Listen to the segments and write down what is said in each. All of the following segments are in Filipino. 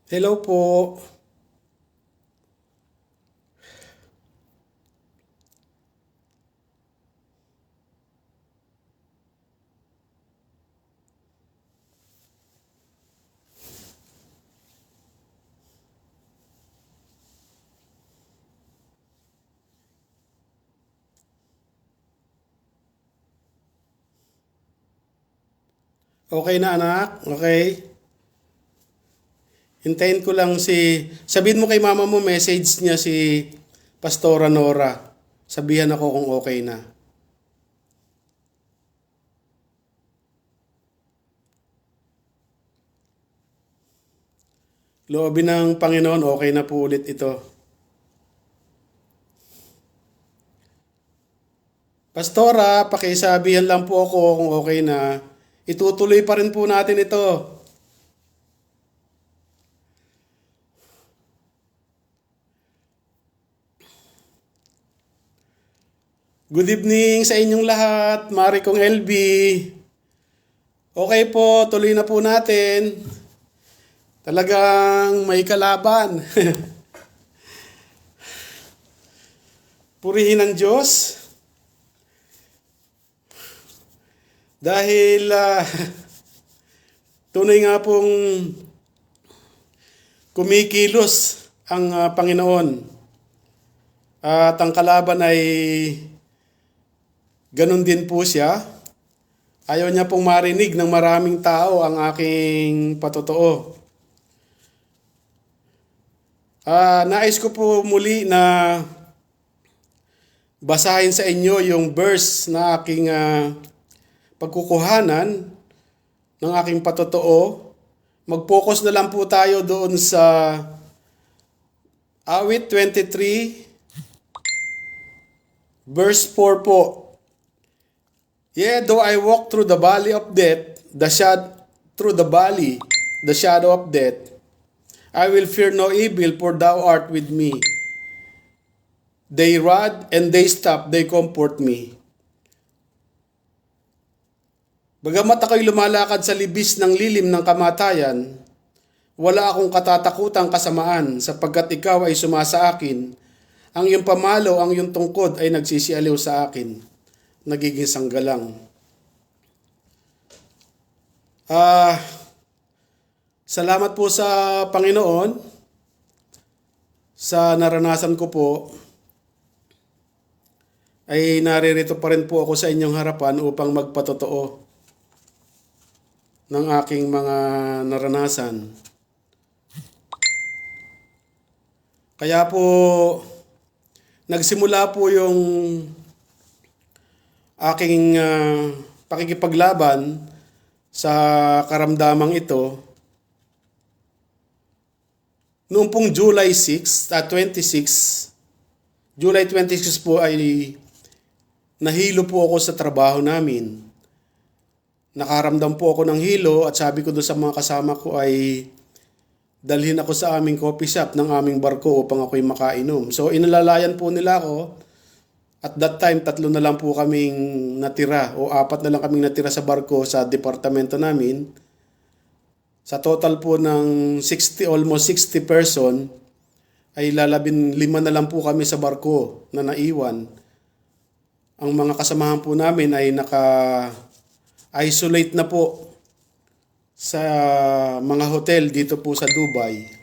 Hello po. Okay na anak? Okay? Hintayin ko lang sabihin mo kay mama mo message niya si Pastora Nora. Sabihan ako kung okay na. Loobin ng Panginoon, okay na po ulit ito. Pastora, pakisabihan lang po ako kung okay na. Itutuloy pa rin po natin ito. Good evening sa inyong lahat, Mari kong LB. Okay po, tuloy na po natin. Talagang may kalaban. Purihin ang Diyos. Dahil tunay nga pong kumikilos ang Panginoon. At ang kalaban ay ganun din po siya. Ayaw niya pong marinig ng maraming tao ang aking patotoo. Nais ko po muli na basahin sa inyo yung verse na aking pagkukuhanan ng aking patotoo. Mag-focus na lang po tayo doon sa Awit 23, verse 4 po. Yea, though I walk through the valley of death, the shadow of death, I will fear no evil, for thou art with me. They rod and they staff, they comfort me. Bagamat ako'y lumalakad sa libis ng lilim ng kamatayan, wala akong katatakutang kasamaan, sapagkat ikaw ay sumasa akin. Ang iyong pamalo, ang iyong tungkod ay nagsisialiw sa akin. Nagiging sanggalang. Salamat po sa Panginoon sa naranasan ko po. Ay naririto pa rin po ako sa inyong harapan upang magpatotoo ng aking mga naranasan. Kaya po nagsimula po yung aking pakikipaglaban sa karamdamang ito noong pong July 26 po ay nahilo po ako sa trabaho namin. Nakaramdam po ako ng hilo at sabi ko doon sa mga kasama ko ay dalhin ako sa aming coffee shop ng aming barko upang ako'y makainom. So inalalayan po nila ako. At that time, 3 na lang po kaming natira o 4 na lang kaming natira sa barko sa departamento namin. Sa total po ng almost 60 person, ay 5 na lang po kami sa barko na naiwan. Ang mga kasamahan po namin ay naka-isolate na po sa mga hotel dito po sa Dubai.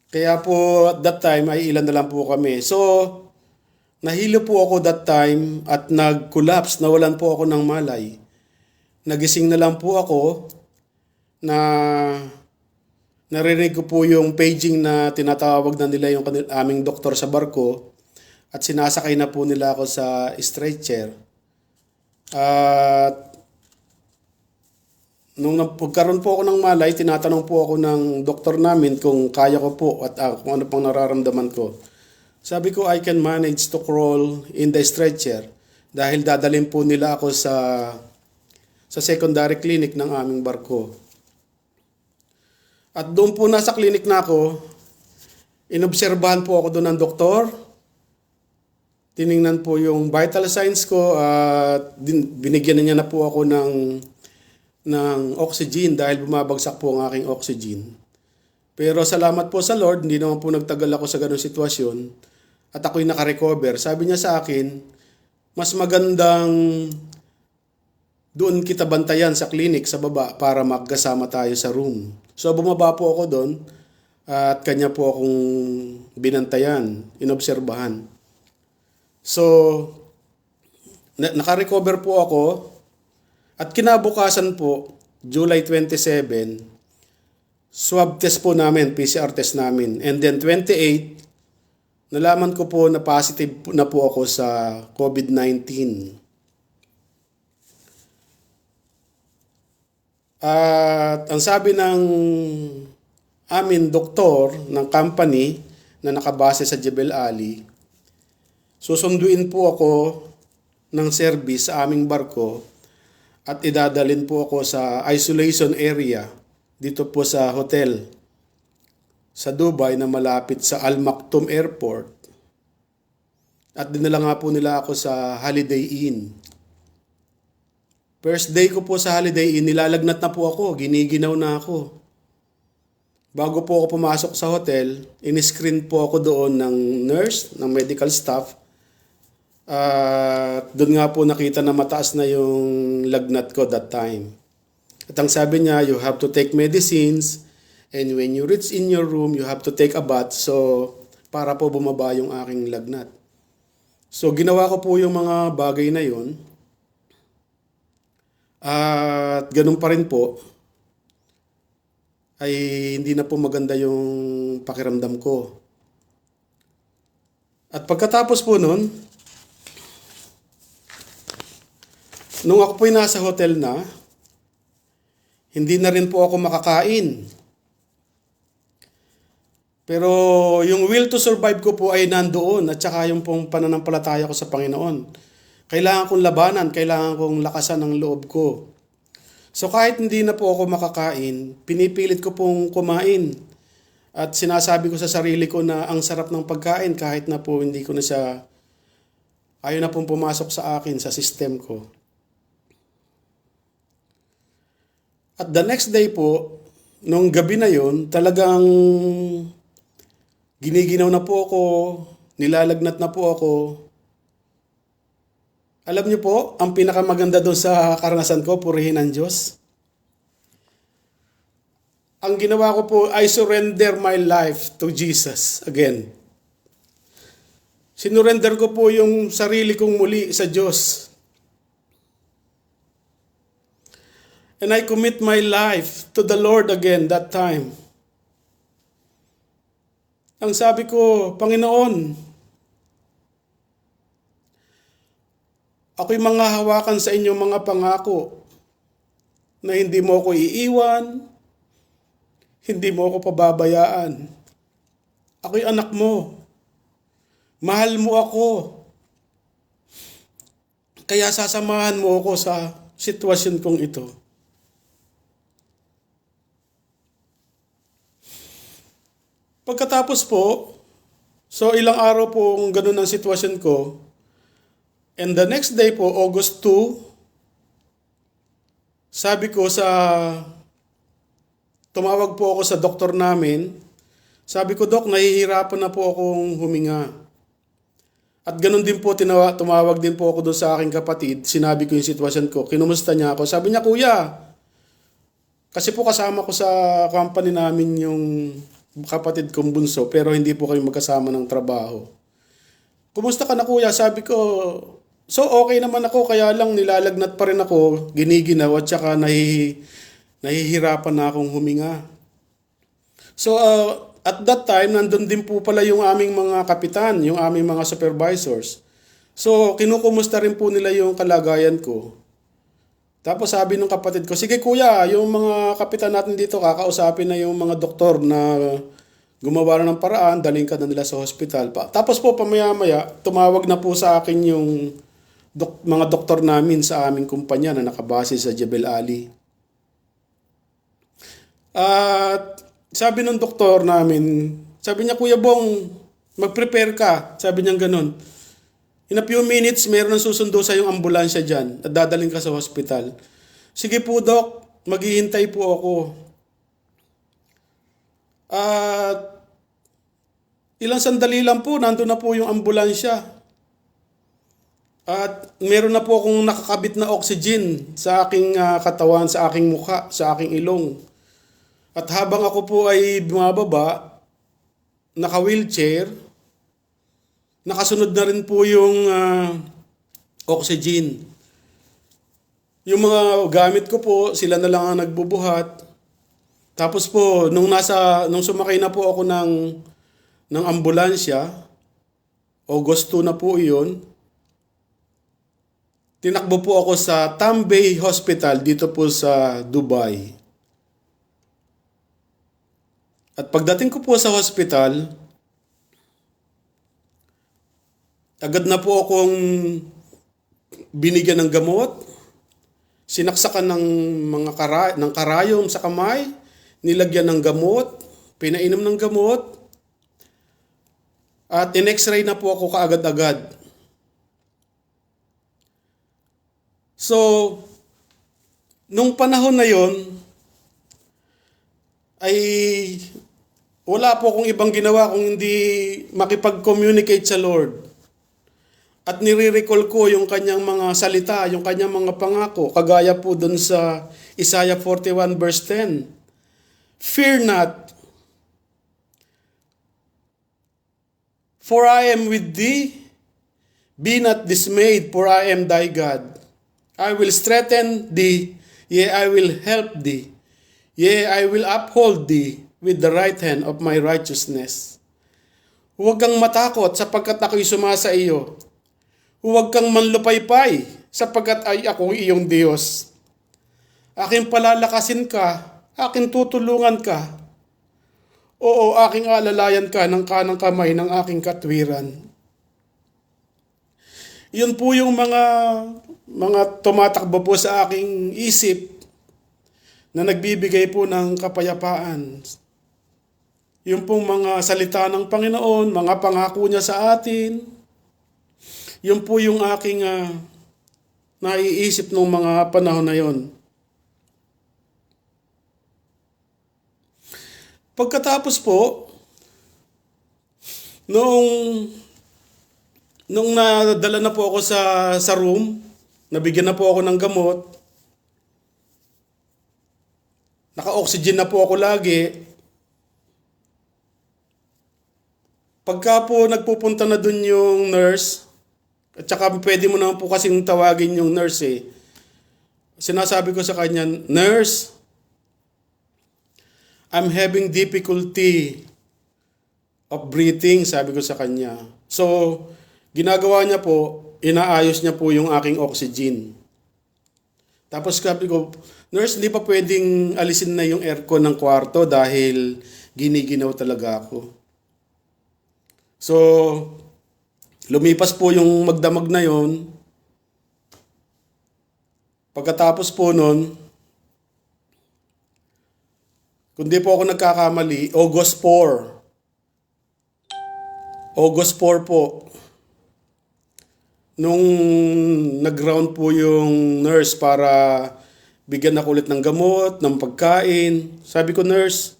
Kaya po at that time ay ilan na lang po kami. So, nahilo po ako that time at nag-collapse, nawalan po ako ng malay. Nagising na lang po ako na narinig ko po yung paging na tinatawag na nila yung aming doktor sa barko at sinasakay na po nila ako sa stretcher. At nung nagkaroon po ako ng malay, tinatanong po ako ng doktor namin kung kaya ko po at kung ano pang nararamdaman ko. Sabi ko, I can manage to crawl in the stretcher dahil dadalhin po nila ako sa secondary clinic ng aming barko. At doon po nasa clinic na ako, inobserbahan po ako doon ng doktor. Tiningnan po yung vital signs ko at binigyan niya na po ako ng ng oxygen dahil bumabagsak po ang aking oxygen. Pero salamat po sa Lord, hindi naman po nagtagal ako sa ganung sitwasyon at ako'y nakarecover. Sabi niya sa akin, mas magandang doon kita bantayan sa clinic sa baba para magkasama tayo sa room. So bumaba po ako doon at kanya po akong binantayan, inobserbahan. So nakarecover po ako at kinabukasan po, July 27, swab test po namin, PCR test namin. And then 28, nalaman ko po na positive na po ako sa COVID-19. At ang sabi ng amin doktor ng company na nakabase sa Jebel Ali, susunduin po ako ng service sa aming barko at idadalin po ako sa isolation area dito po sa hotel sa Dubai na malapit sa Al Maktoum Airport. At dinala nga po nila ako sa Holiday Inn. First day ko po sa Holiday Inn, nilalagnat na po ako, giniginaw na ako. Bago po ako pumasok sa hotel, in-screen po ako doon ng nurse, ng medical staff. Doon nga po nakita na mataas na yung lagnat ko that time. At ang sabi niya, you have to take medicines and when you reach in your room, you have to take a bath. So, para po bumaba yung aking lagnat. So, ginawa ko po yung mga bagay na yun. At ganun pa rin po, ay hindi na po maganda yung pakiramdam ko. At pagkatapos po nun, nung ako po'y nasa hotel na, hindi na rin po ako makakain. Pero yung will to survive ko po ay nandoon at saka yung pong pananampalataya ko sa Panginoon. Kailangan kong labanan, kailangan kong lakasan ang loob ko. So kahit hindi na po ako makakain, pinipilit ko pong kumain. At sinasabi ko sa sarili ko na ang sarap ng pagkain kahit na po hindi ko na siya, ayaw na pong pumasok sa akin, sa system ko. At the next day po, nung gabi na yon, talagang giniginaw na po ako, nilalagnat na po ako. Alam niyo po, ang pinakamaganda doon sa karanasan ko, purihin ang Diyos. Ang ginawa ko po, I surrender my life to Jesus again. Sinurrender ko po yung sarili kong muli sa Diyos. And I commit my life to the Lord again that time. Ang sabi ko, Panginoon, ako'y manghahawakan sa inyong mga pangako na hindi mo ako iiwan, hindi mo ako pababayaan. Ako'y anak mo. Mahal mo ako. Kaya sasamahan mo ako sa sitwasyon kong ito. Pagkatapos po, so ilang araw po kung ganun ang sitwasyon ko, and the next day po, August 2, sabi ko tumawag po ako sa doktor namin, sabi ko, Dok, nahihirapan na po akong huminga. At ganun din po, tumawag din po ako doon sa aking kapatid, sinabi ko yung sitwasyon ko, kinumusta niya ako, sabi niya, Kuya, kasi po kasama ko sa company namin yung kapatid kong bunso, pero hindi po kami magkasama ng trabaho. Kumusta ka na kuya? Sabi ko, so okay naman ako, kaya lang nilalagnat pa rin ako, giniginaw at saka nahihirapan na akong huminga. So at that time, nandun din po pala yung aming mga kapitan, yung aming mga supervisors. So kinukumusta rin po nila yung kalagayan ko. Tapos sabi ng kapatid ko, sige kuya, yung mga kapitan natin dito, kakausapin na yung mga doktor na gumawa na ng paraan, daling ka na nila sa hospital. Tapos po pamaya-maya, tumawag na po sa akin yung mga doktor namin sa aming kumpanya na nakabase sa Jebel Ali. At sabi ng doktor namin, sabi niya, Kuya Bong, mag-prepare ka. Sabi niya ganun. In a few minutes, meron ng susundo sa yung ambulansya dyan at dadaling ka sa hospital. Sige po, Dok. maghihintay po ako. At ilang sandali lang po, nandun na po yung ambulansya. At meron na po akong nakakabit na oxygen sa aking katawan, sa aking mukha, sa aking ilong. At habang ako po ay bumababa, naka-wheelchair, nakasunod na rin po yung oxygen. Yung mga gamit ko po, sila na lang ang nagbubuhat. Tapos po, nung sumakay na po ako ng ambulansya, August 2 na po iyon, tinakbo po ako sa Tambay Hospital dito po sa Dubai. At pagdating ko po sa hospital, agad na po akong binigyan ng gamot, sinaksakan ng karayom sa kamay, nilagyan ng gamot, pinainom ng gamot, at in-x-ray na po ako kaagad-agad. So, nung panahon na yon ay wala po akong ibang ginawa kung hindi makipag-communicate sa Lord. At nire-recall ko yung kanyang mga salita, yung kanyang mga pangako, kagaya po dun sa Isaiah 41 verse 10. Fear not, for I am with thee. Be not dismayed, for I am thy God. I will strengthen thee, yea, I will help thee. Yea, I will uphold thee with the right hand of my righteousness. Huwag kang matakot sapagkat ako'y sumasa iyo. Huwag kang manlupaypay sapagkat ay ako iyong Diyos. Aking palalakasin ka, aking tutulungan ka. Oo, aking alalayan ka ng kanang kamay ng aking katwiran. Yun po yung mga tumatakbo po sa aking isip na nagbibigay po ng kapayapaan. Yung pong mga salita ng Panginoon, mga pangako niya sa atin, yun po yung aking naiisip ng mga panahon na yon. Pagkatapos po, nung nadala na po ako sa room, nabigyan na po ako ng gamot, naka-oxygen na po ako lagi. Pagka po nagpupunta na dun yung nurse, at saka pwede mo naman po kasing tawagin yung nurse eh. Sinasabi ko sa kanya, Nurse, I'm having difficulty of breathing, sabi ko sa kanya. So, ginagawa niya po, inaayos niya po yung aking oxygen. Tapos sabi ko, Nurse, hindi pa pwedeng alisin na yung aircon ng kwarto dahil giniginaw talaga ako. So, lumipas po yung magdamag na yon. Pagkatapos po nun, kung di po ako nagkakamali, August 4. August 4 po. Nung nag-round po yung nurse para bigyan ako ulit ng gamot, ng pagkain. Sabi ko, Nurse,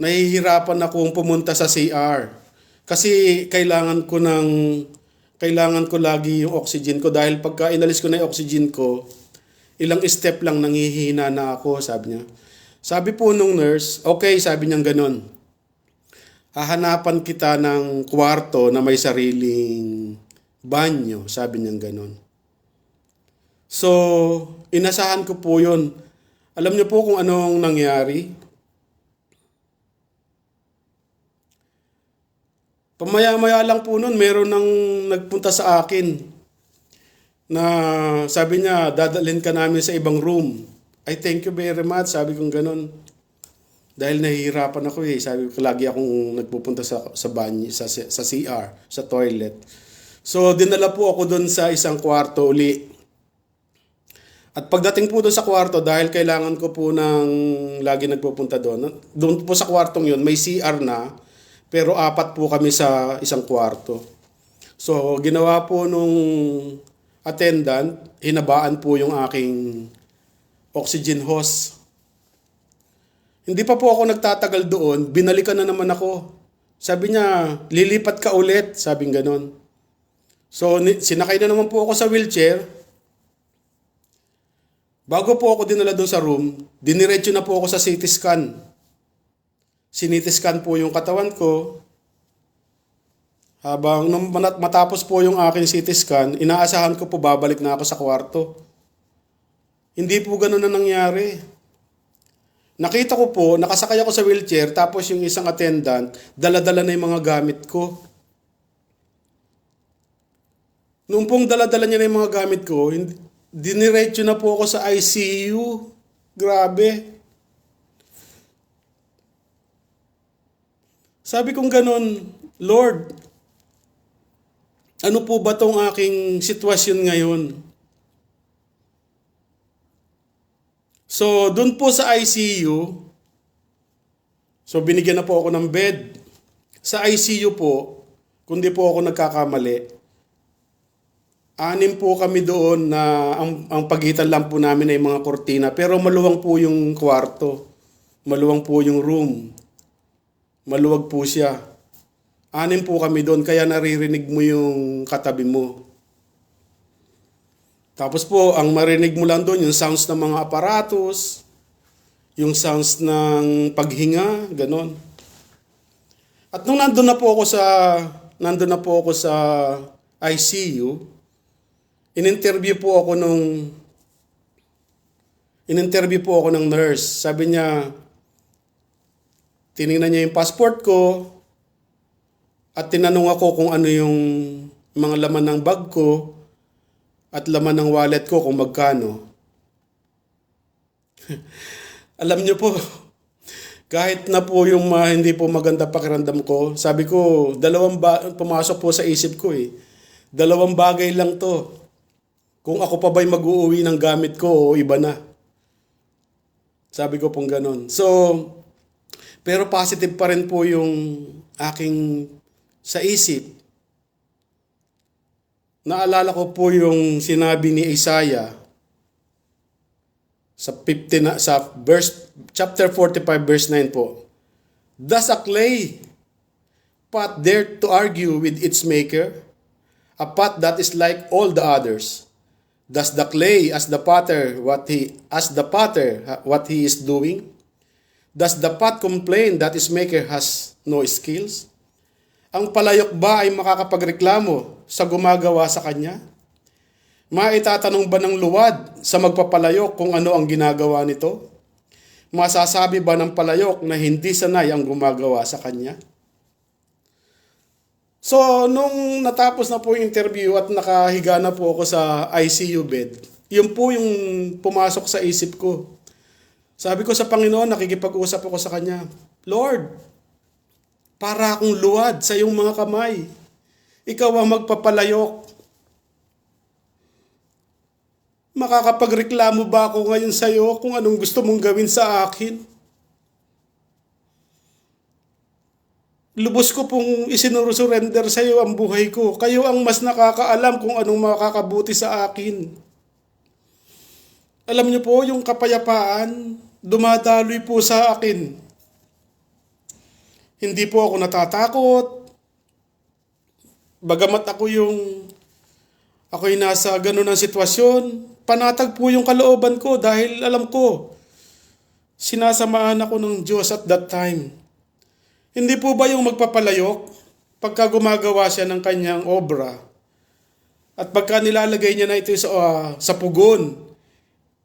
nahihirapan akong pumunta sa CR. Kasi kailangan ko lagi yung oxygen ko dahil pagka inalis ko na yung oxygen ko, ilang step lang nanghihina na ako, sabi niya. Sabi po nung nurse, okay, sabi niya ganun. Hahanapan kita ng kwarto na may sariling banyo, sabi niya ganun. So, inasahan ko po yun. Alam niyo po kung anong nangyari? Pamaya-maya lang po nun, meron nang nagpunta sa akin na sabi niya, dadalhin ka namin sa ibang room. I thank you very much, sabi kong ganun. Dahil nahihirapan ako eh. Sabi ko, lagi akong nagpupunta sa banyo, sa CR, sa toilet. So, dinala po ako doon sa isang kwarto uli. At pagdating po doon sa kwarto, dahil kailangan ko po ng lagi nagpupunta doon po sa kwartong yun, may CR na, pero 4 po kami sa isang kwarto. So, ginawa po nung attendant, hinabaan po yung aking oxygen hose. Hindi pa po ako nagtatagal doon, binalikan na naman ako. Sabi niya, lilipat ka ulit, sabing ganon. So, sinakay na naman po ako sa wheelchair. Bago po ako dinala doon sa room, diniretso na po ako sa CT scan. CT scan po yung katawan ko. Habang matapos po yung aking CT scan, inaasahan ko po babalik na ako sa kwarto. Hindi po ganun na nangyari. Nakita ko po, nakasakay ako sa wheelchair, tapos yung isang attendant, dala-dala na yung mga gamit ko. Noong pong dala-dala niya na yung mga gamit ko, diniretso na po ako sa ICU. Grabe. Sabi kong ganon, Lord, ano po ba tong aking sitwasyon ngayon? So, doon po sa ICU, so binigyan na po ako ng bed. Sa ICU po, kundi po ako nagkakamali, 6 po kami doon na ang pagitan lang po namin ay mga kortina. Pero maluwang po yung kwarto. Maluwang po yung room. Maluwag po siya. 6 po kami doon, kaya naririnig mo yung katabi mo. Tapos po, ang marinig mo lang doon, yung sounds ng mga aparatos, yung sounds ng paghinga, ganon. At nung nandun na po ako sa ICU, in-interview po ako ng nurse. Sabi niya, tiningnan niya yung passport ko, at tinanong ako kung ano yung mga laman ng bag ko, at laman ng wallet ko kung magkano. Alam niyo po, kahit na po yung hindi po maganda pakiramdam ko, sabi ko, pumasok po sa isip ko eh. 2 bagay lang to. Kung ako pa ba'y mag-uuwi ng gamit ko o iba na. Sabi ko pong ganon. So, pero positive pa rin po yung aking sa isip. Naalala ko po yung sinabi ni Isaiah sa chapter 45 verse 9 po. Does a clay pot dare to argue with its maker? A pot that is like all the others. Does the clay ask the potter what he is doing? Does the pot complain that its maker has no skills? Ang palayok ba ay makakapagreklamo sa gumagawa sa kanya? Maitatanong ba ng luwad sa magpapalayok kung ano ang ginagawa nito? Masasabi ba ng palayok na hindi sanay ang gumagawa sa kanya? So, nung natapos na po yung interview at nakahiga na po ako sa ICU bed, yun po yung pumasok sa isip ko. Sabi ko sa Panginoon, nakikipag-usap ako sa Kanya, Lord, para akong luwad sa iyong mga kamay. Ikaw ang magpapalayok. Makakapagreklamo ba ako ngayon sa iyo kung anong gusto mong gawin sa akin? Lubos ko pong isinusurrender sa iyo ang buhay ko. Kayo ang mas nakakaalam kung anong makakabuti sa akin. Alam niyo po, yung kapayapaan, dumadaloy po sa akin. Hindi po ako natatakot. Bagamat ako'y nasa ganun ng sitwasyon, panatag po yung kalooban ko dahil alam ko, sinasamahan ako ng Diyos at that time. Hindi po ba yung magpapalayok pagka gumagawa siya ng kanyang obra at pagka nilalagay niya na ito sa pugon,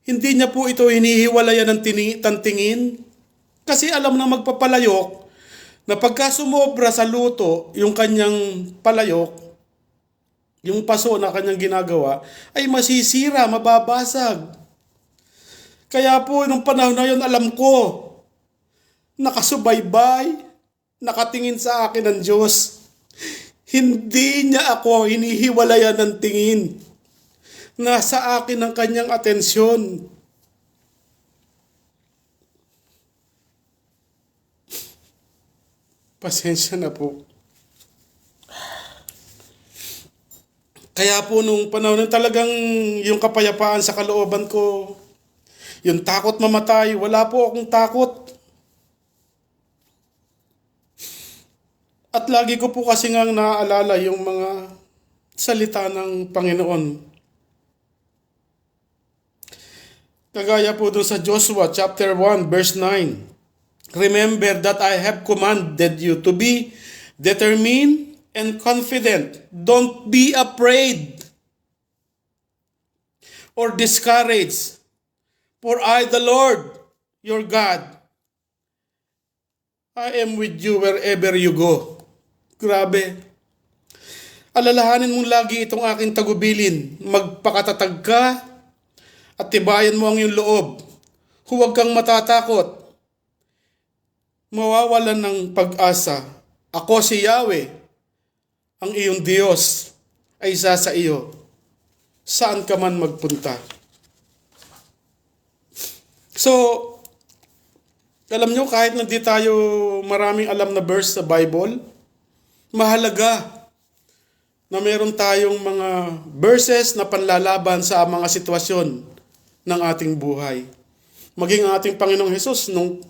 hindi niya po ito hinihiwalayan ng tantingin kasi alam na magpapalayok na pagka sumobra sa luto yung kanyang palayok, yung paso na kanyang ginagawa, ay masisira, mababasag. Kaya po, nung panahon na yun, alam ko, nakasubaybay, nakatingin sa akin ng Diyos. Hindi niya ako hinihiwalayan ng tingin. Nasa akin ang kanyang atensyon. Pasensya na po. Kaya po nung panahon na talagang yung kapayapaan sa kalooban ko, yung takot mamatay, wala po akong takot. At lagi ko po kasi ngang naaalala yung mga salita ng Panginoon. Kagaya po doon sa Joshua chapter 1 verse 9. Remember that I have commanded you to be determined and confident. Don't be afraid or discouraged. For I, the Lord, your God, I am with you wherever you go. Grabe. Alalahanin mong lagi itong aking tagubilin. Magpakatatag ka at tibayan mo ang iyong loob. Huwag kang matatakot. Mawawalan ng pag-asa. Ako si Yahweh, ang iyong Diyos, ay isa sa iyo. Saan ka man magpunta. So, alam nyo, kahit hindi tayo maraming alam na verse sa Bible, mahalaga na meron tayong mga verses na panlalaban sa mga sitwasyon ng ating buhay. Maging ang ating Panginoong Hesus, nung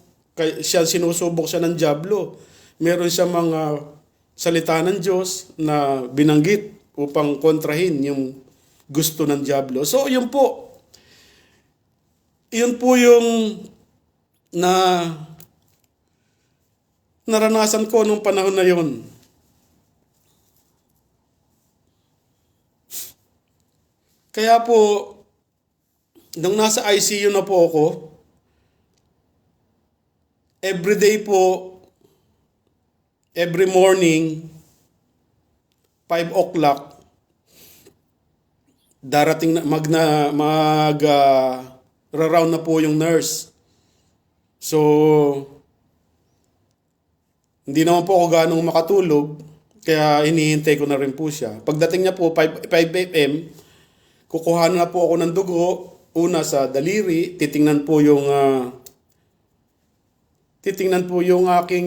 siya sinusubok siya ng dyablo, meron siya mga salita ng Diyos na binanggit upang kontrahin yung gusto ng dyablo. So, yun po yung naranasan ko nung panahon na yun. Kaya po, nung nasa ICU na po ako, everyday po, every morning, 5 o'clock, darating na, ra-round na po yung nurse. So, hindi naman po ako ganong makatulog, kaya hinihintay ko na rin po siya. Pagdating niya po, 5 a.m., kukuha na po ako ng dugo, una sa daliri, titingnan po yung aking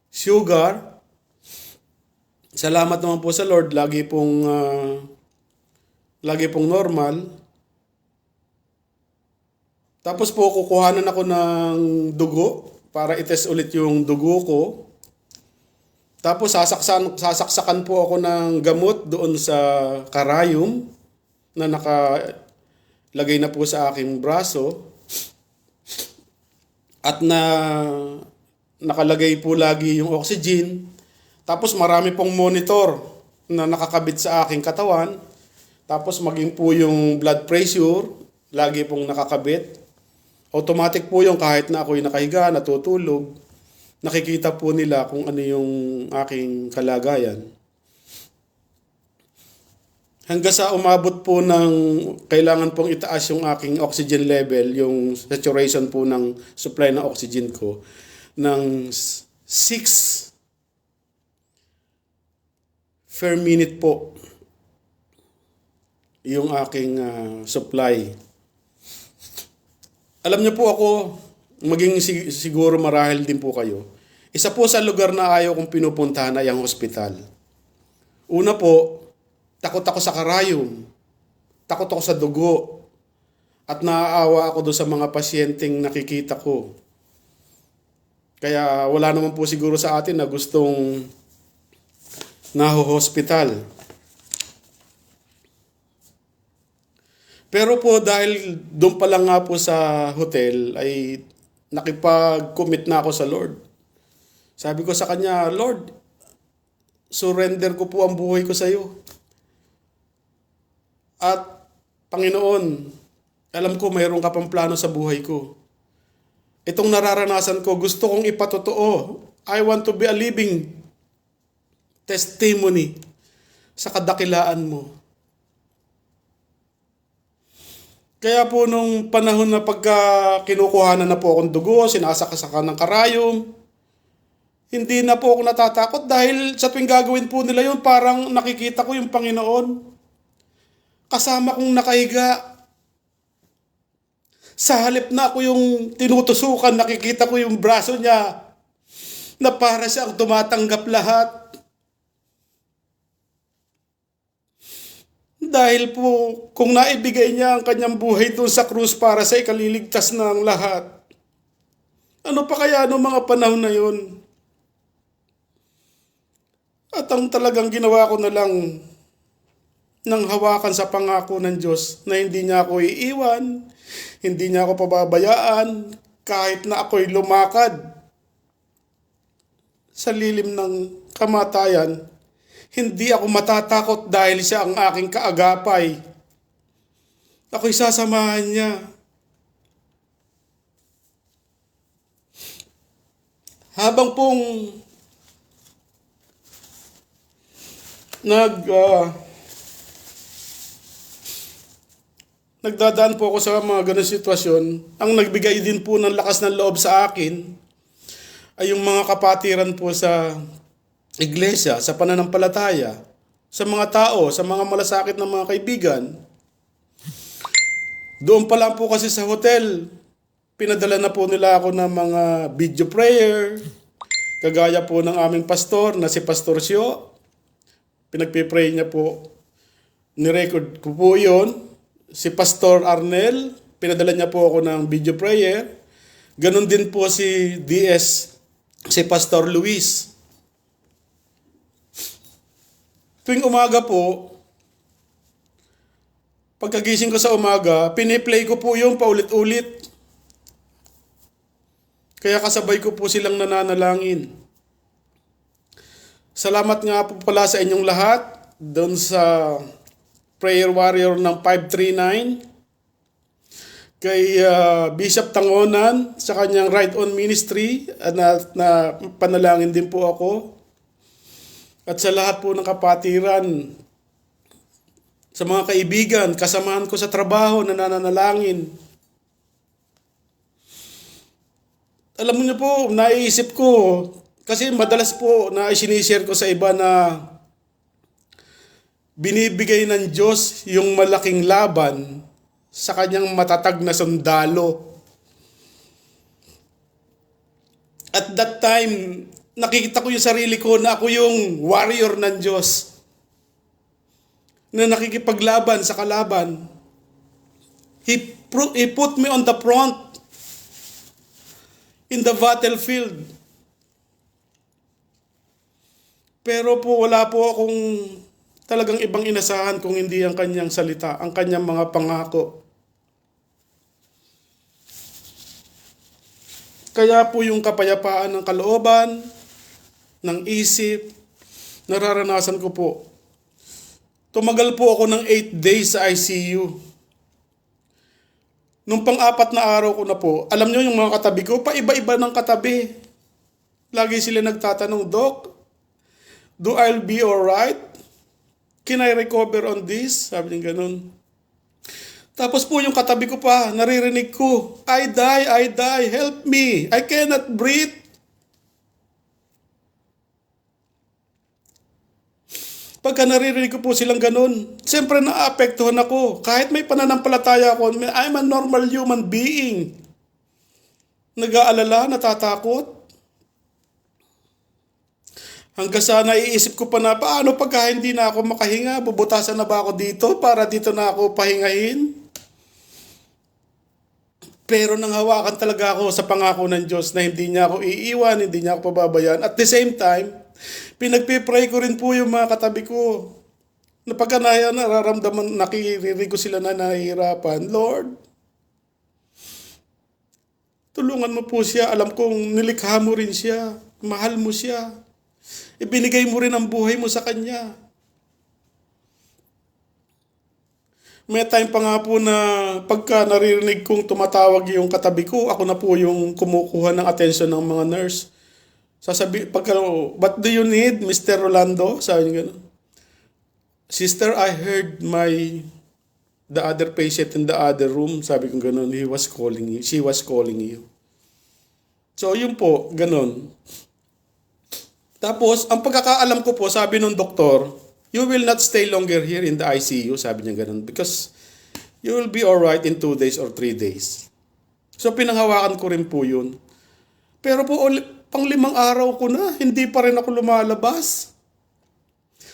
sugar. Salamat naman po sa Lord, lagi pong normal. Tapos po, kukuhanan ako ng dugo para itest ulit yung dugo ko. Tapos sasaksakan po ako ng gamot doon sa karayom na nakalagay na po sa aking braso. At nakalagay po lagi yung oxygen. Tapos marami pong monitor na nakakabit sa aking katawan. Tapos maging po yung blood pressure, lagi pong nakakabit. Automatic po yung kahit na ako'y nakahiga, natutulog, nakikita po nila kung ano yung aking kalagayan. Hanggang sa umabot po ng kailangan pong itaas yung aking oxygen level, yung saturation po ng supply ng oxygen ko, ng 6 per minute po yung aking supply. Alam niyo po ako, maging siguro marahil din po kayo. Isa po sa lugar na ayaw kong pinupuntahan ay ang hospital. Una po, takot ako sa karayom. Takot ako sa dugo. At naaawa ako doon sa mga pasyenteng nakikita ko. Kaya wala naman po siguro sa atin na gustong naho-hospital. Pero po dahil doon pa lang nga po sa hotel ay nakipag-commit na ako sa Lord. Sabi ko sa Kanya, Lord, surrender ko po ang buhay ko sa iyo. At Panginoon, alam ko mayroon ka pang plano sa buhay ko. Itong nararanasan ko, gusto kong ipatotoo. I want to be a living testimony sa kadakilaan mo. Kaya po nung panahon na pagka kinukuhanan na po akong dugo, sinasakasakan ng karayom, hindi na po ako natatakot dahil sa tuwing gagawin po nila yun, parang nakikita ko yung Panginoon. Kasama kong nakahiga. Sa halip na ako yung tinutusukan, nakikita ko yung braso niya na para siyang tumatanggap lahat. Dahil po, kung naibigay niya ang kanyang buhay doon sa krus para sa ikaliligtas ng lahat, ano pa kaya noong mga panahon na yun? At ang talagang ginawa ko na lang nang hawakan sa pangako ng Diyos na hindi niya ako iiwan, hindi niya ako pababayaan, kahit na ako'y lumakad sa lilim ng kamatayan, hindi ako matatakot dahil siya ang aking kaagapay. Ako'y sasamahan niya. Habang pong nagdadaan po ako sa mga ganong sitwasyon, ang nagbigay din po ng lakas ng loob sa akin ay yung mga kapatiran po sa iglesia, sa pananampalataya, sa mga tao, sa mga malasakit ng mga kaibigan. Doon pa lang po kasi sa hotel, pinadala na po nila ako ng mga video prayer, kagaya po ng aming pastor na si Pastor Sio. Pinagpipray niya po, nirecord ko po yun. Si Pastor Arnel, pinadala niya po ako ng video prayer. Ganon din po si si Pastor Luis. Tuwing umaga po, pagkagising ko sa umaga, piniplay ko po yung paulit-ulit. Kaya kasabay ko po silang nananalangin. Salamat nga po pala sa inyong lahat doon sa Prayer Warrior ng 539, kay Bishop Tangonan sa kanyang Right On Ministry na panalangin din po ako. At sa lahat po ng kapatiran, sa mga kaibigan, kasamahan ko sa trabaho na nananalangin. Alam niyo po, naiisip ko, kasi madalas po na sinishare ko sa iba na binibigay ng Diyos yung malaking laban sa kanyang matatag na sundalo. At that time, nakikita ko yung sarili ko na ako yung warrior ng Diyos na nakikipaglaban sa kalaban. He put me on the front in the battlefield. Pero po wala po akong talagang ibang inasahan kung hindi ang kanyang salita, ang kanyang mga pangako. Kaya po yung kapayapaan ng kalooban, ng isip, nararanasan ko po. Tumagal po ako ng 8 days sa ICU. Nung pang-4 na araw ko na po, alam nyo yung mga katabi ko, paiba-iba ng katabi. Lagi sila nagtatanong, Doc, do I be alright? Can I recover on this? Sabi niya ganun. Tapos po yung katabi ko pa, naririnig ko, I die, help me, I cannot breathe. Pagka naririnig ko po silang ganun, siyempre naapektuhan ako. Kahit may pananampalataya ako, I'm a normal human being. Nag-aalala, natatakot. Hanggang sa naiisip ko pa na, paano pagka hindi na ako makahinga? Bubutasan na ba ako dito para dito na ako pahingahin? Pero nang hawakan talaga ako sa pangako ng Diyos na hindi niya ako iiwan, hindi niya ako pababayaan. At the same time, pinagpipray ko rin po yung mga katabi ko. Na pagka nararamdaman, nakirinig ko sila na nahihirapan, Lord, tulungan mo po siya. Alam kong nilikha mo rin siya. Mahal mo siya. Ibinigay mo rin ang buhay mo sa kanya. May time pa nga po na pagka naririnig kong tumatawag yung katabi ko, ako na po yung kumukuha ng attention ng mga nurse. What do you need, Mr. Rolando? Sabi niya gano'n. Sister, I heard the other patient in the other room. Sabi ko gano'n, he was calling you. She was calling you. So yun po, gano'n. Tapos, ang pagkakaalam ko po, sabi nung doktor, you will not stay longer here in the ICU, sabi niya ganun, because you will be alright in 2 days or 3 days. So, pinanghawakan ko rin po yun. Pero po, pang 5 araw ko na, hindi pa rin ako lumalabas.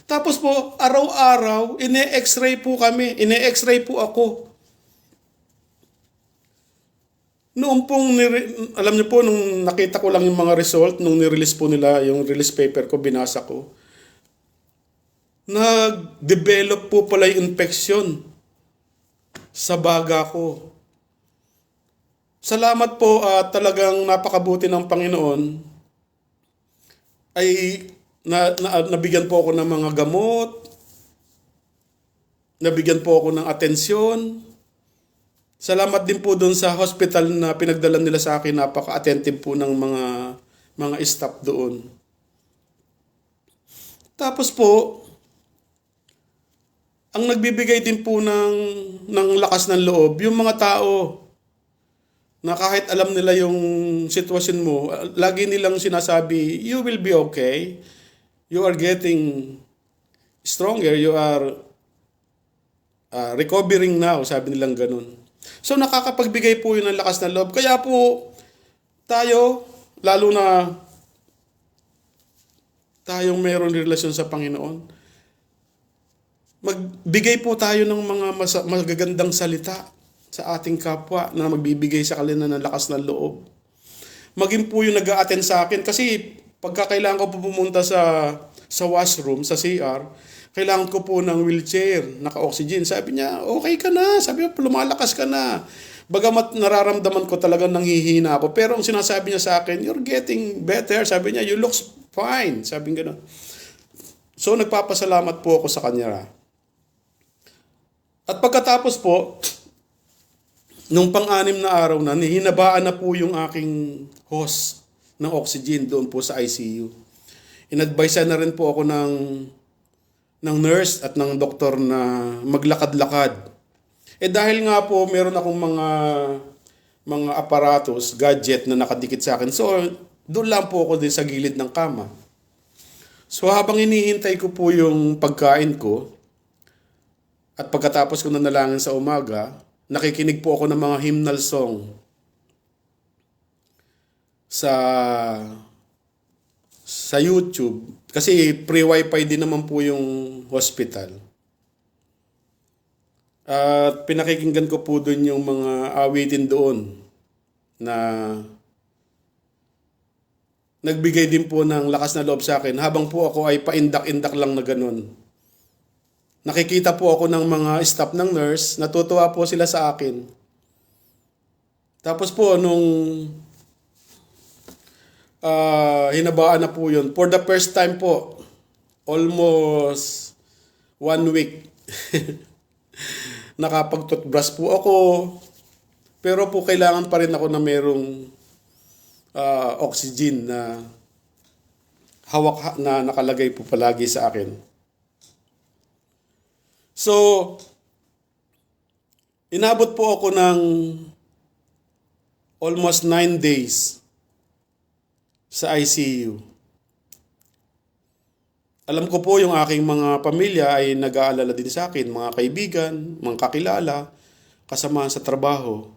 Tapos po, araw-araw, ine-x-ray po kami. Ine-x-ray po ako. Noong pong, alam niyo po, nung nakita ko lang yung mga result, nung nirelease po nila, yung release paper ko, binasa ko, nag-develop po pala yung infection sa baga ko. Salamat po at talagang napakabuti ng Panginoon ay nabigyan po ako ng mga gamot, nabigyan po ako ng atensyon. Salamat din po doon sa hospital na pinagdala nila sa akin, napaka-attentive po ng mga staff doon. Tapos po, ang nagbibigay din po ng lakas ng loob, yung mga tao na kahit alam nila yung sitwasyon mo, lagi nilang sinasabi, you will be okay. You are getting stronger. You are recovering now. Sabi nilang ganun. So nakakapagbigay po yun ng lakas ng loob. Kaya po tayo, lalo na tayong mayroon relasyon sa Panginoon, magbigay po tayo ng mga magagandang salita sa ating kapwa na magbibigay sa kanila ng lakas ng loob. Maging po yung nag-a-attend sa akin kasi pagka kailangan ko po pumunta sa washroom, sa CR, kailangan ko po ng wheelchair, naka-oxygen. Sabi niya, okay ka na. Sabi niya, lumalakas ka na. Bagamat nararamdaman ko talagang nanghihina ako. Pero ang sinasabi niya sa akin, you're getting better. Sabi niya, you look fine. Sabi niya gano'n. So nagpapasalamat po ako sa kanya. At pagkatapos po, nung pang-anim na araw na, hinabaan na po yung aking host ng oxygen doon po sa ICU. In-advise na rin po ako ng nurse at ng doktor na maglakad-lakad. Dahil nga po meron akong mga aparatos, gadget na nakadikit sa akin. So doon lang po ako din sa gilid ng kama. So habang hinihintay ko po yung pagkain ko, at pagkatapos ko nanalangin sa umaga, nakikinig po ako ng mga hymnal song sa YouTube. Kasi pre-wifi din naman po yung hospital. At pinakikinggan ko po doon yung mga awitin doon na nagbigay din po ng lakas na loob sa akin habang po ako ay paindak-indak lang na ganun. Nakikita po ako ng mga staff ng nurse, natutuwa po sila sa akin. Tapos po, nung hinabaan na po yun, for the first time po, almost 1 week, nakapag-toothbrush po ako, pero po kailangan pa rin ako na merong oxygen na hawak na nakalagay po palagi sa akin. So, inabot po ako ng almost 9 days sa ICU. Alam ko po yung aking mga pamilya ay nag-aalala din sa akin, mga kaibigan, mga kakilala, kasama sa trabaho.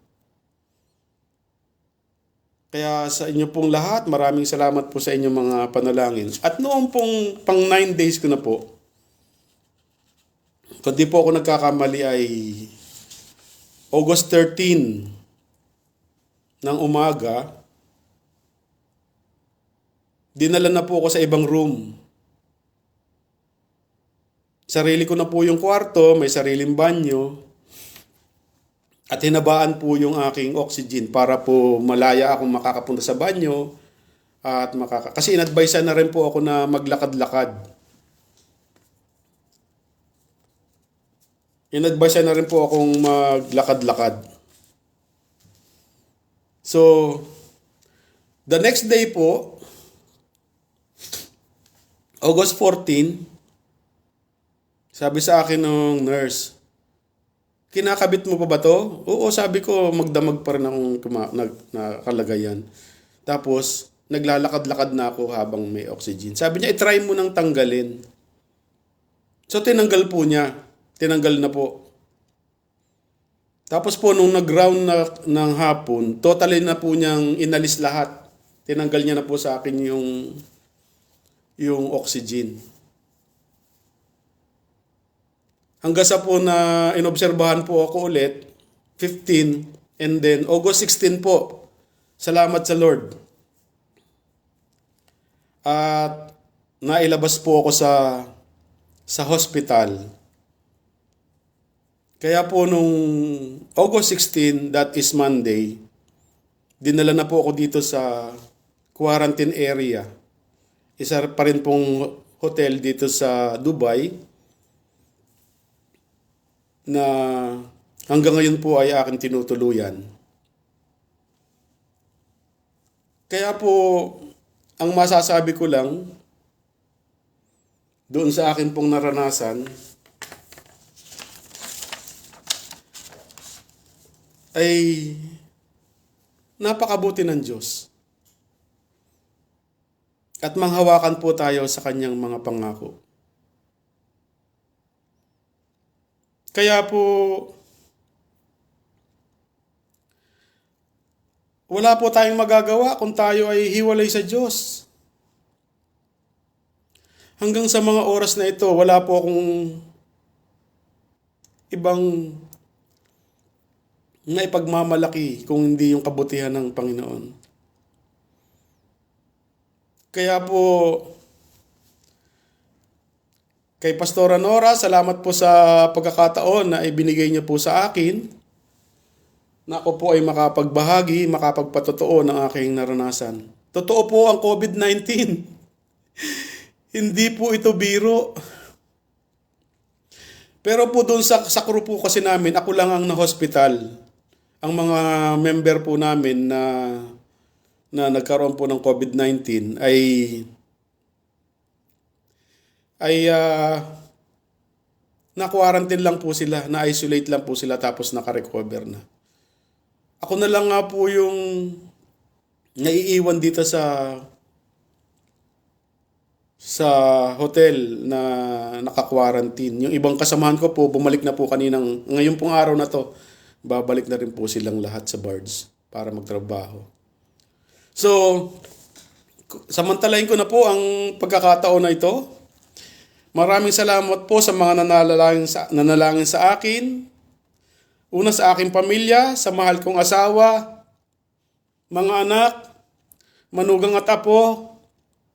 Kaya sa inyo pong lahat, maraming salamat po sa inyong mga panalangin. At noong pong pang 9 days ko na po, kung di po ako nagkakamali ay August 13 ng umaga, dinala na po ako sa ibang room. Sarili ko na po yung kwarto, may sariling banyo, at hinabaan po yung aking oxygen para po malaya akong makakapunta sa banyo at kasi in-advise na rin po ako na maglakad-lakad. In-advise na rin po akong maglakad-lakad. So, the next day po, August 14, sabi sa akin ng nurse, kinakabit mo pa ba to? Oo, sabi ko, magdamag pa rin akong nakalagayan. Tapos, naglalakad-lakad na ako habang may oxygen. Sabi niya, i-try mo nang tanggalin. So, tinanggal po niya. Tinanggal na po. Tapos po, nung nag-round ng hapon, totally na po niyang inalis lahat. Tinanggal niya na po sa akin yung oxygen. Hanggang sa po na inobserbahan po ako ulit, 15, and then August 16 po. Salamat sa Lord. At nailabas po ako sa hospital. Kaya po nung August 16, that is Monday, dinala na po ako dito sa quarantine area. Isa pa rin pong hotel dito sa Dubai na hanggang ngayon po ay aking tinutuluyan. Kaya po, ang masasabi ko lang doon sa akin pong naranasan ay napakabuti ng Diyos. At manghawakan po tayo sa kanyang mga pangako. Kaya po, wala po tayong magagawa kung tayo ay hiwalay sa Diyos. Hanggang sa mga oras na ito, wala po akong ibang na ipagmamalaki kung hindi yung kabutihan ng Panginoon. Kaya po, kay Pastora Nora, salamat po sa pagkakataon na ibinigay niyo po sa akin na ako po ay makapagbahagi, makapagpatotoo ng aking naranasan. Totoo po ang COVID-19. Hindi po ito biro. Pero po doon sa crew po kasi namin, ako lang ang na-hospital. Ang mga member po namin na nagkaroon po ng COVID-19 ay na-quarantine lang po sila, na-isolate lang po sila tapos naka-recover na. Ako na lang nga po yung naiiwan dito sa hotel na naka-quarantine. Yung ibang kasamahan ko po, bumalik na po ngayon pong araw na to, babalik na rin po silang lahat sa barge para magtrabaho. So, samantalahin ko na po ang pagkakataon na ito. Maraming salamat po sa mga nanalangin sa akin. Una sa aking pamilya, sa mahal kong asawa, mga anak, manugang at apo,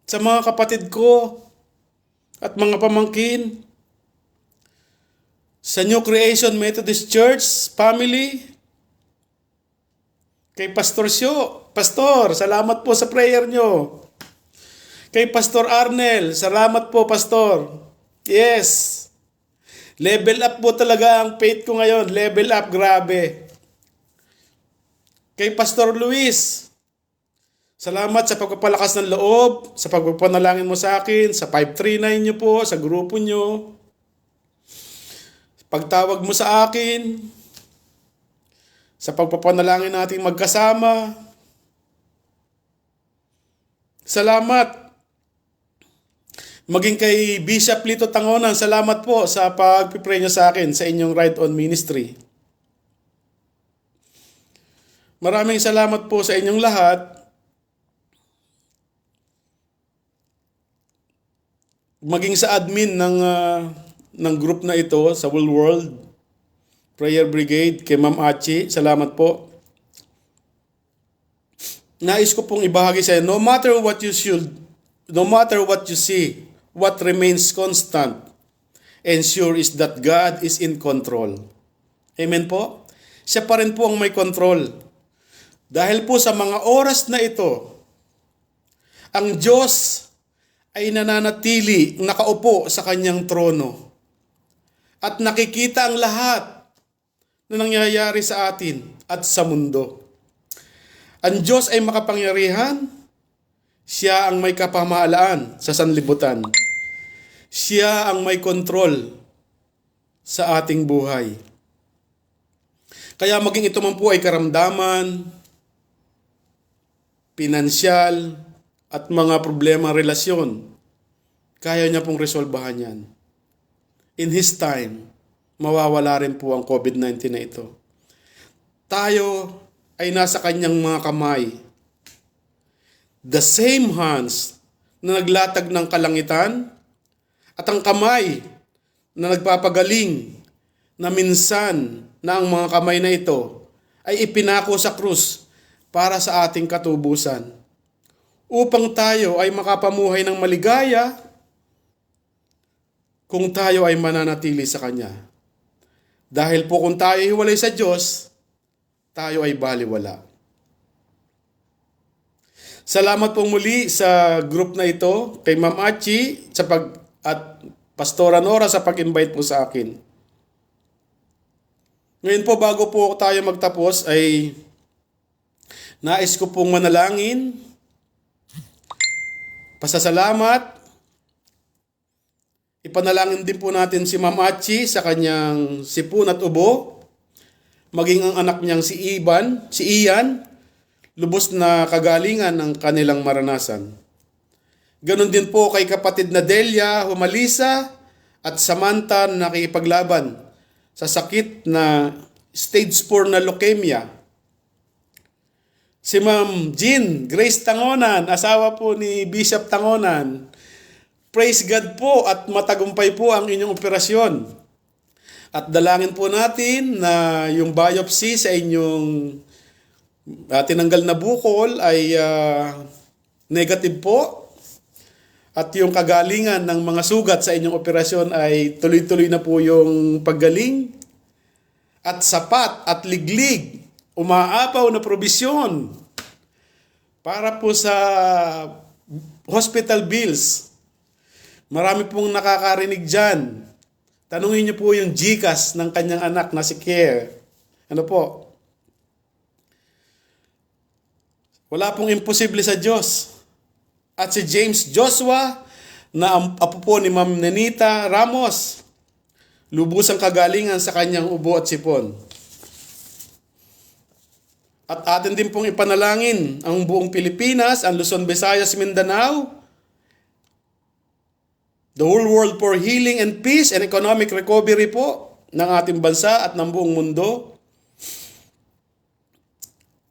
sa mga kapatid ko at mga pamangkin, sa New Creation Methodist Church family, kay Pastor Sio, Pastor, salamat po sa prayer nyo. Kay Pastor Arnel, salamat po Pastor. Yes. Level up po talaga ang faith ko ngayon. Level up, grabe. Kay Pastor Luis, salamat sa pagpapalakas ng loob, sa pagpapanalangin mo sa akin, sa 539 nyo po, sa grupo nyo. Pagtawag mo sa akin, sa pagpapanalangin natin magkasama. Salamat. Maging kay Bishop Lito Tangonan, salamat po sa pagpipray nyo sa akin sa inyong Ride On Ministry. Maraming salamat po sa inyong lahat. Maging sa admin ng group na ito sa World Prayer Brigade, kay Ma'am Achi, salamat po. Nais ko pong ibahagi sa inyo, no matter what you see, what remains constant and sure is that God is in control. Amen po? Siya pa rin po ang may control. Dahil po sa mga oras na ito, ang Diyos ay nananatili, nakaupo sa kanyang trono. At nakikita ang lahat na nangyayari sa atin at sa mundo. Ang Diyos ay makapangyarihan. Siya ang may kapamahalaan sa sanlibutan. Siya ang may kontrol sa ating buhay. Kaya maging ito man po ay karamdaman, pinansyal, at mga problema relasyon, kaya niya pong resolbahan yan. In His time, mawawala rin po ang COVID-19 na ito. Tayo ay nasa kanyang mga kamay. The same hands na naglatag ng kalangitan at ang kamay na nagpapagaling na minsan na ang mga kamay na ito ay ipinako sa krus para sa ating katubusan, upang tayo ay makapamuhay ng maligaya kung tayo ay mananatili sa Kanya. Dahil po kung tayo hiwalay sa Diyos, tayo ay baliwala. Salamat po muli sa group na ito, kay Ma'am Achi at Pastora Nora sa pag-invite po sa akin. Ngayon po, bago po tayo magtapos, ay nais ko pong manalangin, pasasalamat, ipanalangin din po natin si Ma'am Achi sa kanyang sipon at ubo, maging ang anak niyang si Ian, lubos na kagalingan ng kanilang maranasan. Ganon din po kay kapatid na Delia Humalisa at Samantha na nakikipaglaban sa sakit na stage 4 na leukemia. Si Ma'am Jean Grace Tangonan, asawa po ni Bishop Tangonan. Praise God po at matagumpay po ang inyong operasyon. At dalangin po natin na yung biopsy sa inyong tinanggal na bukol ay negative po. At yung kagalingan ng mga sugat sa inyong operasyon ay tuloy-tuloy na po yung paggaling. At sapat at liglig, umaapaw na probisyon para po sa hospital bills. Marami pong nakakarinig dyan. Tanungin niyo po yung GCash ng kanyang anak na si Care. Ano po? Wala pong imposible sa Diyos. At si James Joshua, na apo po ni Ma'am Nenita Ramos, lubusang kagalingan sa kanyang ubo at sipon. At atin din pong ipanalangin ang buong Pilipinas, ang Luzon, Visayas, Mindanao, the whole world for healing and peace and economic recovery po ng ating bansa at ng buong mundo.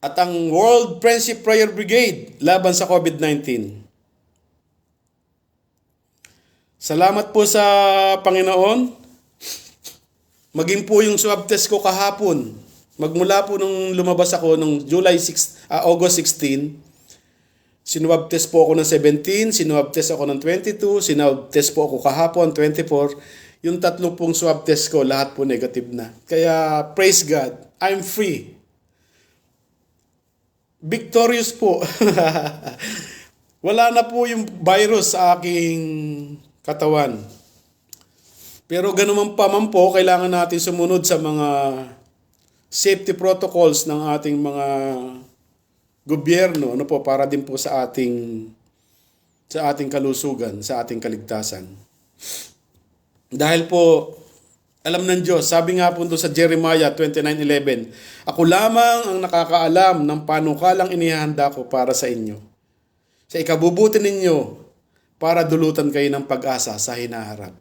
At ang World Friendship Prayer Brigade laban sa COVID-19. Salamat po sa Panginoon. Maging po yung swab test ko kahapon. Magmula po nung lumabas ako nung August 16, sinwab test po ako ng 17, sinwab test ako ng 22, sinwab test po ako kahapon 24. Yung tatlo pong swab test ko, lahat po negative na. Kaya praise God, I'm free. Victorious po. Wala na po yung virus sa aking katawan. Pero ganoon pa man po, kailangan natin sumunod sa mga safety protocols ng ating mga gobyerno, ano po, para din po sa ating kalusugan, sa ating kaligtasan. Dahil po alam ng Diyos, sabi nga po doon sa Jeremiah 29:11, ako lamang ang nakakaalam ng panukalang inihahanda ko para sa inyo. Sa ikabubuti ninyo para dulutan kayo ng pag-asa sa hinaharap.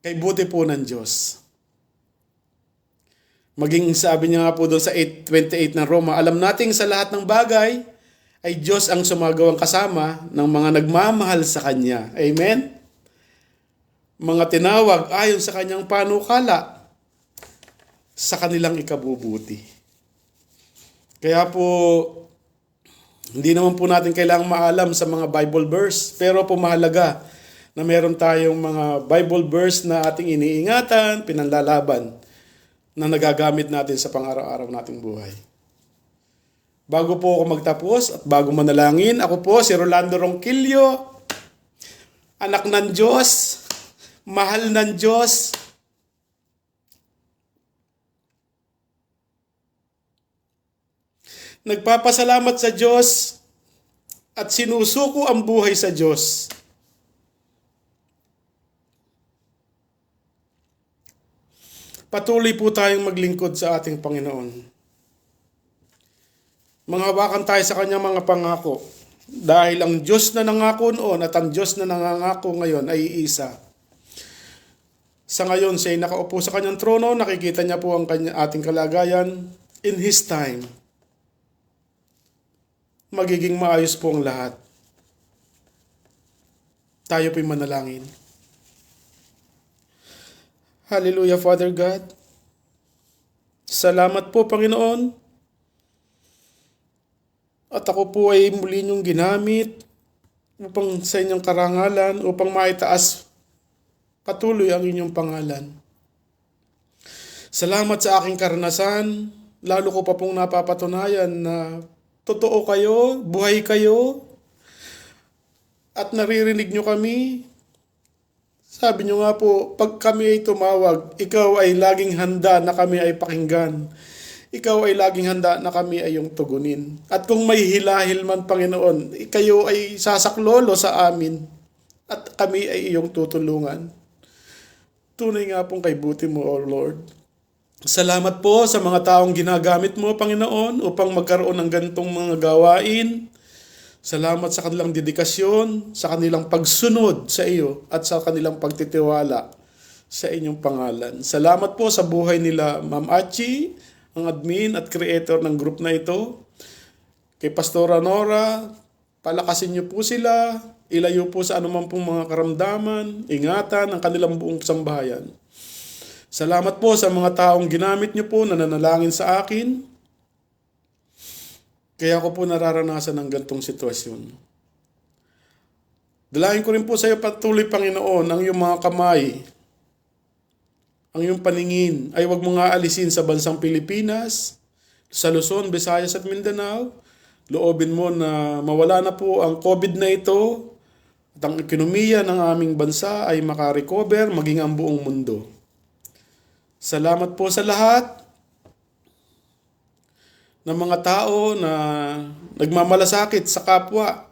Kay buti po ng Diyos. Maging sabi niya nga po doon sa 8:28 ng Roma, alam nating sa lahat ng bagay ay Diyos ang sumagawang kasama ng mga nagmamahal sa Kanya. Amen? Mga tinawag ayon sa kanyang panukala sa kanilang ikabubuti. Kaya po, hindi naman po natin kailangang maalam sa mga Bible verse, pero po mahalaga na meron tayong mga Bible verse na ating iniingatan, pinanlalaban, na nagagamit natin sa pang-araw-araw nating buhay. Bago po ako magtapos at bago manalangin, ako po si Rolando Ronquillo, anak ng Diyos, mahal ng Diyos. Nagpapasalamat sa Diyos at sinusuko ang buhay sa Diyos. Patuloy po tayong maglingkod sa ating Panginoon. Manghawakan tayo sa kanyang mga pangako. Dahil ang Diyos na nangako noon at ang Diyos na nangangako ngayon ay iisa. Sa ngayon, siya ay nakaupo sa kanyang trono, nakikita niya po ang ating kalagayan. In His time, magiging maayos po ang lahat. Tayo po'y manalangin. Hallelujah, Father God. Salamat po, Panginoon. At ako po ay muli niyong ginamit upang sa inyong karangalan, upang maitaas patuloy ang inyong pangalan. Salamat sa aking karanasan, lalo ko pa pong napapatunayan na totoo kayo, buhay kayo, at naririnig nyo kami. Sabi nyo nga po, pag kami ay tumawag, ikaw ay laging handa na kami ay pakinggan. Ikaw ay laging handa na kami ay iyong tugunin. At kung may hilahil man, Panginoon, kayo ay sasaklolo sa amin at kami ay iyong tutulungan. Tunay nga pong kay buti mo, O Lord. Salamat po sa mga taong ginagamit mo, Panginoon, upang magkaroon ng ganitong mga gawain. Salamat sa kanilang dedikasyon, sa kanilang pagsunod sa iyo, at sa kanilang pagtitiwala sa inyong pangalan. Salamat po sa buhay nila, Ma'am Achi, ang admin at creator ng group na ito. Kay Pastora Nora, palakasin niyo po sila, ilayo po sa anumang pong mga karamdaman, ingatan ang kanilang buong sambahayan. Salamat po sa mga taong ginamit niyo po na nanalangin sa akin. Kaya ako po nararanasan ng gantong sitwasyon. Dalangin ko rin po sa iyo patuloy, Panginoon, ang iyong mga kamay, ang iyong paningin ay huwag mo nga alisin sa bansang Pilipinas, sa Luzon, Visayas at Mindanao. Loobin mo na mawala na po ang COVID na ito at ang ekonomiya ng aming bansa ay makarecover maging ang buong mundo. Salamat po sa lahat ng mga tao na nagmamalasakit sa kapwa.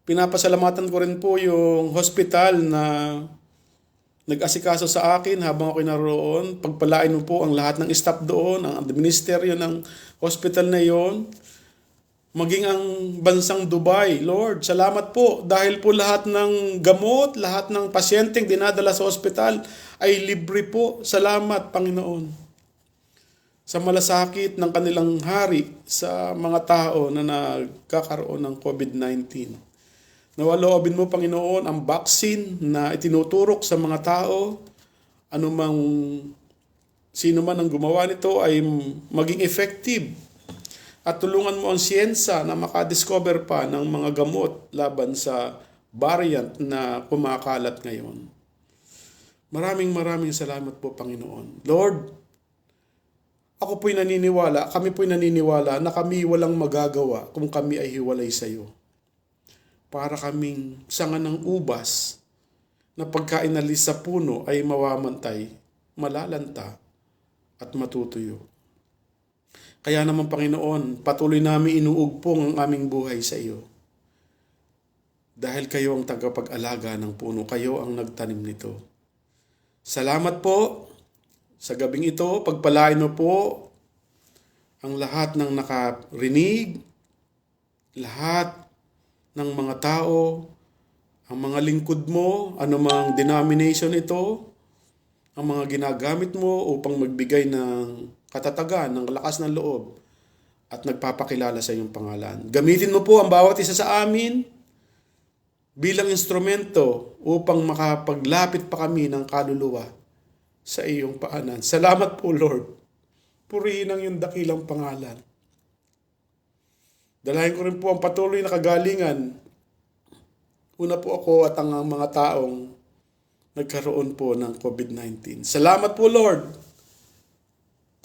Pinapasalamatan ko rin po yung hospital na nag-asikaso sa akin habang ako naroon. Pagpalain mo po ang lahat ng staff doon, ang administraryo ng hospital na yon. Maging ang bansang Dubai, Lord, salamat po dahil po lahat ng gamot, lahat ng pasyenteng dinadala sa hospital ay libre po. Salamat, Panginoon, sa malasakit ng kanilang hari sa mga tao na nagkakaroon ng COVID-19. Nawaloobin mo, Panginoon, ang vaccine na itinuturok sa mga tao, anumang sino man ang gumawa nito ay maging effective. At tulungan mo ang siyensya na makadiscover pa ng mga gamot laban sa variant na kumakalat ngayon. Maraming salamat po, Panginoon. Lord, ako po'y naniniwala, kami po'y naniniwala na kami walang magagawa kung kami ay hiwalay sa iyo. Para kaming sanga ng ubas na pagka inalis sa puno ay mawamantay, malalanta at matutuyo. Kaya naman, Panginoon, patuloy namin inuugpong ang aming buhay sa iyo. Dahil kayo ang tagapag-alaga ng puno, kayo ang nagtanim nito. Salamat po. Sa gabing ito, pagpalain mo po ang lahat ng nakarinig, lahat ng mga tao, ang mga lingkod mo, anumang denomination ito, ang mga ginagamit mo upang magbigay ng katatagan, ng lakas ng loob, at nagpapakilala sa iyong pangalan. Gamitin mo po ang bawat isa sa amin bilang instrumento upang makapaglapit pa kami ng kaluluwa sa iyong paanan. Salamat po, Lord. Purihin ang iyong dakilang pangalan. Dalahin ko rin po ang patuloy na kagalingan. Una po ako at ang mga taong nagkaroon po ng COVID-19. Salamat po, Lord.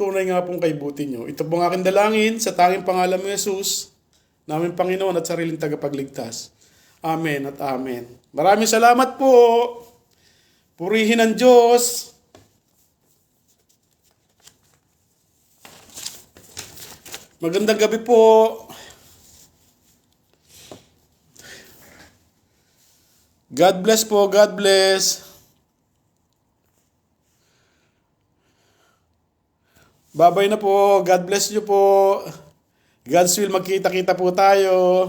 Tunay nga pong kay buti nyo. Ito pong aking dalangin sa tanging pangalan mo, Jesus, namin Panginoon at sariling tagapagligtas. Amen at amen. Maraming salamat po. Purihin ang Diyos. Magandang gabi po. God bless po. God bless. Babay na po. God bless you po. God's will, magkita-kita po tayo.